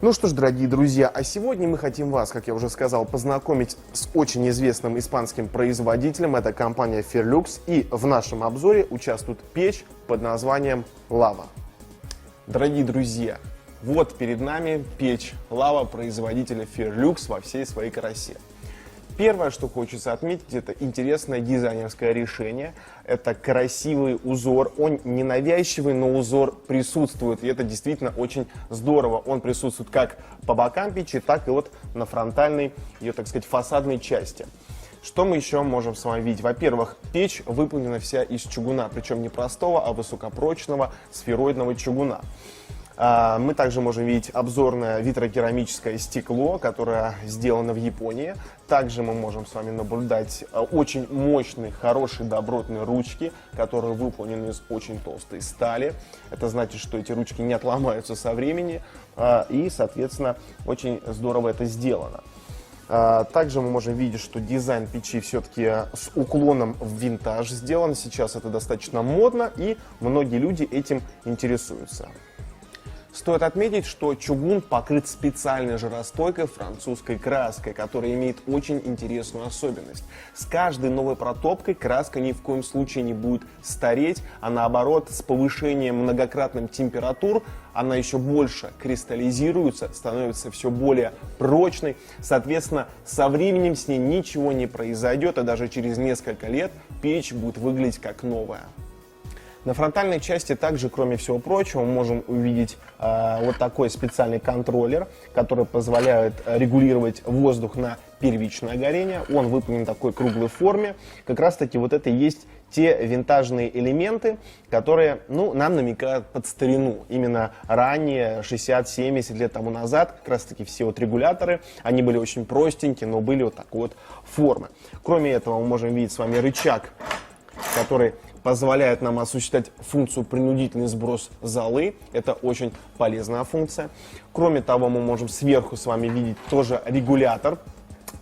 Ну что ж, дорогие друзья, а сегодня мы хотим вас, как я уже сказал, познакомить с очень известным испанским производителем. Это компания Ferlux. И в нашем обзоре участвует печь под названием Lava. Дорогие друзья, вот перед нами печь Lava производителя Ferlux во всей своей красе. Первое, что хочется отметить, это интересное дизайнерское решение. Это красивый узор. Он не навязчивый, но узор присутствует. И это действительно очень здорово. Он присутствует как по бокам печи, так и вот на фронтальной, ее, так сказать, фасадной части. Что мы еще можем с вами видеть? Во-первых, печь выполнена вся из чугуна. Причем не простого, а высокопрочного сфероидного чугуна. Мы также можем видеть обзорное витрокерамическое стекло, которое сделано в Японии. Также мы можем с вами наблюдать очень мощные, хорошие, добротные ручки, которые выполнены из очень толстой стали. Это значит, что эти ручки не отломаются со времени, и, соответственно, очень здорово это сделано. Также мы можем видеть, что дизайн печи все-таки с уклоном в винтаж сделан. Сейчас это достаточно модно, и многие люди этим интересуются. Стоит отметить, что чугун покрыт специальной жаростойкой французской краской, которая имеет очень интересную особенность. С каждой новой протопкой краска ни в коем случае не будет стареть, а наоборот, с повышением многократным температур она еще больше кристаллизируется, становится все более прочной. Соответственно, со временем с ней ничего не произойдет, а даже через несколько лет печь будет выглядеть как новая. На фронтальной части также, кроме всего прочего, мы можем увидеть вот такой специальный контроллер, который позволяет регулировать воздух на первичное горение. Он выполнен в такой круглой форме. Как раз таки вот это и есть те винтажные элементы, которые нам намекают под старину. Именно ранее, 60-70 лет тому назад, как раз таки все вот регуляторы, они были очень простенькие, но были вот такой вот формы. Кроме этого, мы можем видеть с вами рычаг, который позволяет нам осуществлять функцию принудительный сброс золы. Это очень полезная функция. Кроме того, мы можем сверху с вами видеть тоже регулятор,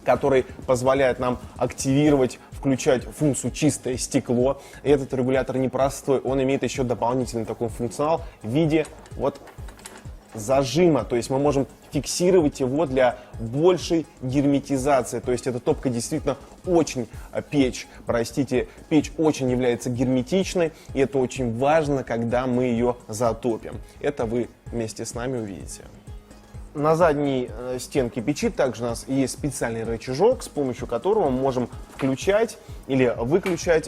который позволяет нам активировать, включать функцию чистое стекло. И этот регулятор непростой, он имеет еще дополнительный такой функционал в виде вот зажима, то есть мы можем фиксировать его для большей герметизации, то есть эта топка действительно очень, печь очень является герметичной, и это очень важно, когда мы ее затопим. Это вы вместе с нами увидите. На задней стенке печи также у нас есть специальный рычажок, с помощью которого мы можем включать или выключать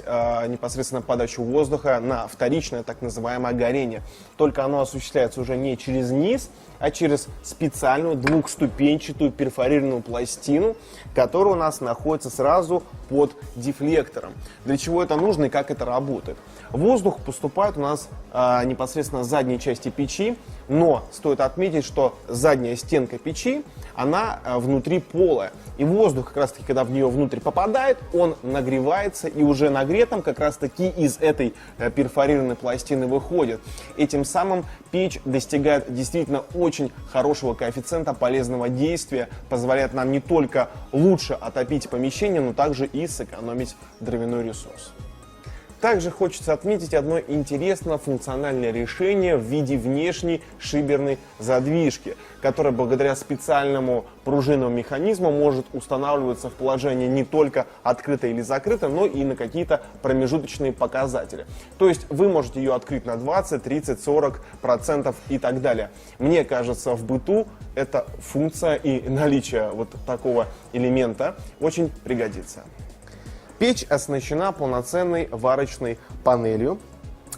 непосредственно подачу воздуха на вторичное так называемое горение. Только оно осуществляется уже не через низ, а через специальную двухступенчатую перфорированную пластину, которая у нас находится сразу под дефлектором. Для чего это нужно и как это работает? Воздух поступает у нас непосредственно с задней части печи, но стоит отметить, что задняя стенка печи, она внутри полая. И воздух, как раз таки, когда в нее внутрь попадает, он нагревается, и уже нагретым как раз таки из этой перфорированной пластины выходит. Этим самым печь достигает действительно очень хорошего коэффициента полезного действия, позволяет нам не только лучше отопить помещение, но также и сэкономить дровяной ресурс. Также хочется отметить одно интересное функциональное решение в виде внешней шиберной задвижки, которая благодаря специальному пружинному механизму может устанавливаться в положении не только открыто или закрыто, но и на какие-то промежуточные показатели. То есть вы можете ее открыть на 20, 30, 40% и так далее. Мне кажется, в быту эта функция и наличие вот такого элемента очень пригодится. Печь оснащена полноценной варочной панелью,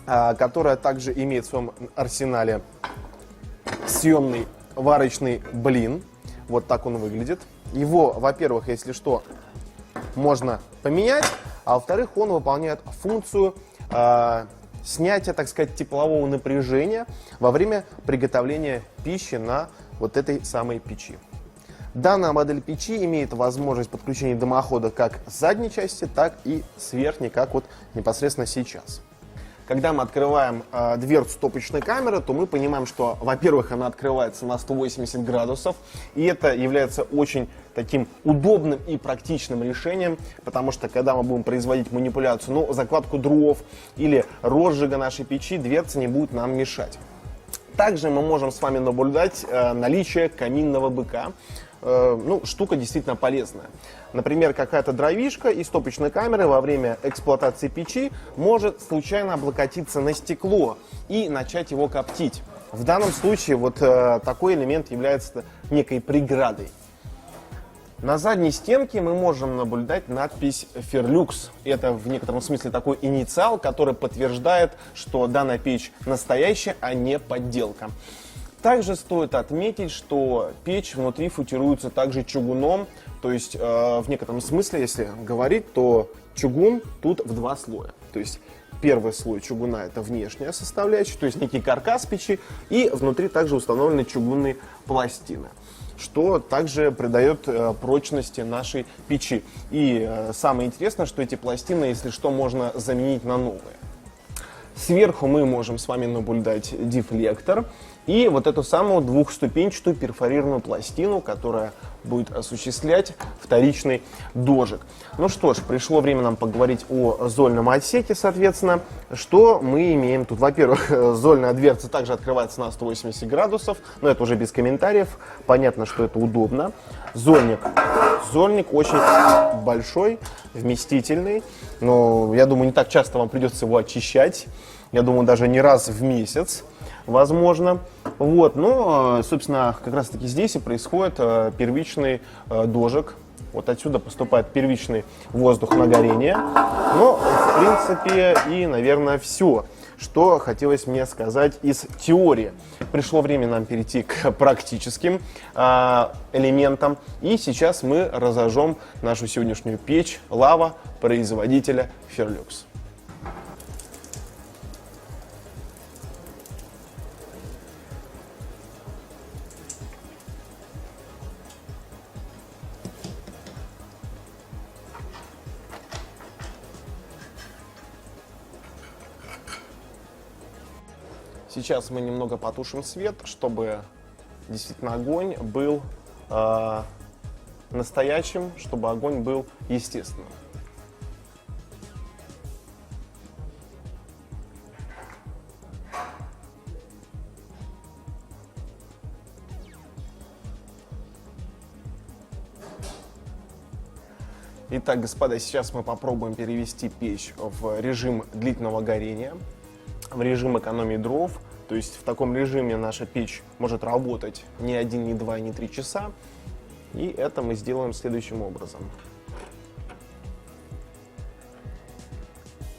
которая также имеет в своем арсенале съемный варочный блин. Вот так он выглядит. Его, во-первых, если что, можно поменять, а во-вторых, он выполняет функцию снятия, так сказать, теплового напряжения во время приготовления пищи на вот этой самой печи. Данная модель печи имеет возможность подключения дымохода как с задней части, так и с верхней, как вот непосредственно сейчас. Когда мы открываем дверцу топочной камеры, то мы понимаем, что, во-первых, она открывается на 180 градусов, и это является очень таким удобным и практичным решением, потому что, когда мы будем производить манипуляцию, закладку дров или розжига нашей печи, дверца не будет нам мешать. Также мы можем с вами наблюдать наличие каминного быка. Ну, штука действительно полезная. Например, какая-то дровишка из топочной камеры во время эксплуатации печи может случайно облокотиться на стекло и начать его коптить. В данном случае вот такой элемент является некой преградой. На задней стенке мы можем наблюдать надпись Fairlux. Это в некотором смысле такой инициал, который подтверждает, что данная печь настоящая, а не подделка. Также стоит отметить, что печь внутри футируется также чугуном. То есть в некотором смысле, если говорить, то чугун тут в два слоя. То есть первый слой чугуна — это внешняя составляющая, то есть некий каркас печи, и внутри также установлены чугунные пластины, что также придает прочности нашей печи. И самое интересное, что эти пластины, если что, можно заменить на новые. Сверху мы можем с вами наблюдать дефлектор и вот эту самую двухступенчатую перфорированную пластину, которая будет осуществлять вторичный дожик. Ну что ж, пришло время нам поговорить о зольном отсеке, соответственно. Что мы имеем тут? Во-первых, зольная дверца также открывается на 180 градусов, но это уже без комментариев. Понятно, что это удобно. Зольник очень большой, вместительный, но я думаю, не так часто вам придется его очищать. Я думаю, даже не раз в месяц, возможно. Вот, но, собственно, как раз таки здесь и происходит первичный дожик. Вот отсюда поступает первичный воздух на горение. Но, в принципе, и, наверное, все, что хотелось мне сказать из теории. Пришло время нам перейти к практическим элементам. И сейчас мы разожжем нашу сегодняшнюю печь «Лава» производителя Fairlux. Сейчас мы немного потушим свет, чтобы действительно огонь был настоящим, чтобы огонь был естественным. Итак, господа, сейчас мы попробуем перевести печь в режим длительного горения, в режим экономии дров. То есть в таком режиме наша печь может работать не 1, не 2, не 3 часа. И это мы сделаем следующим образом.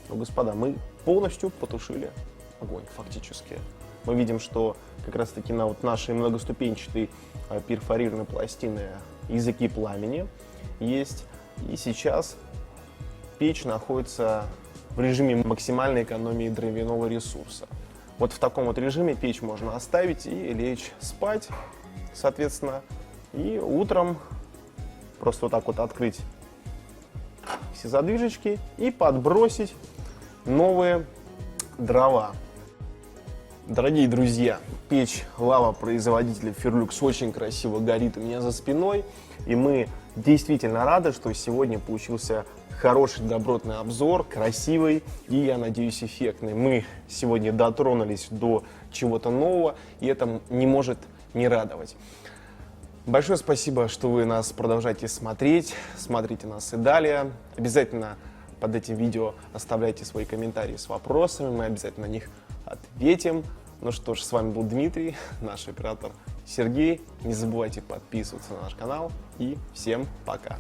Ну, господа, мы полностью потушили огонь, фактически. Мы видим, что как раз таки на вот нашей многоступенчатой перфорированной пластины языки пламени есть. И сейчас печь находится в режиме максимальной экономии дровяного ресурса. Вот в таком вот режиме печь можно оставить и лечь спать, соответственно. И утром просто вот так вот открыть все задвижечки и подбросить новые дрова. Дорогие друзья, печь «Лава» производителя Fairlux очень красиво горит у меня за спиной. И мы действительно рады, что сегодня получился хороший добротный обзор, красивый и, я надеюсь, эффектный. Мы сегодня дотронулись до чего-то нового, и это не может не радовать. Большое спасибо, что вы нас продолжаете смотреть, смотрите нас и далее. Обязательно под этим видео оставляйте свои комментарии с вопросами, мы обязательно на них ответим. Ну что ж, с вами был Дмитрий, наш оператор Сергей. Не забывайте подписываться на наш канал и всем пока.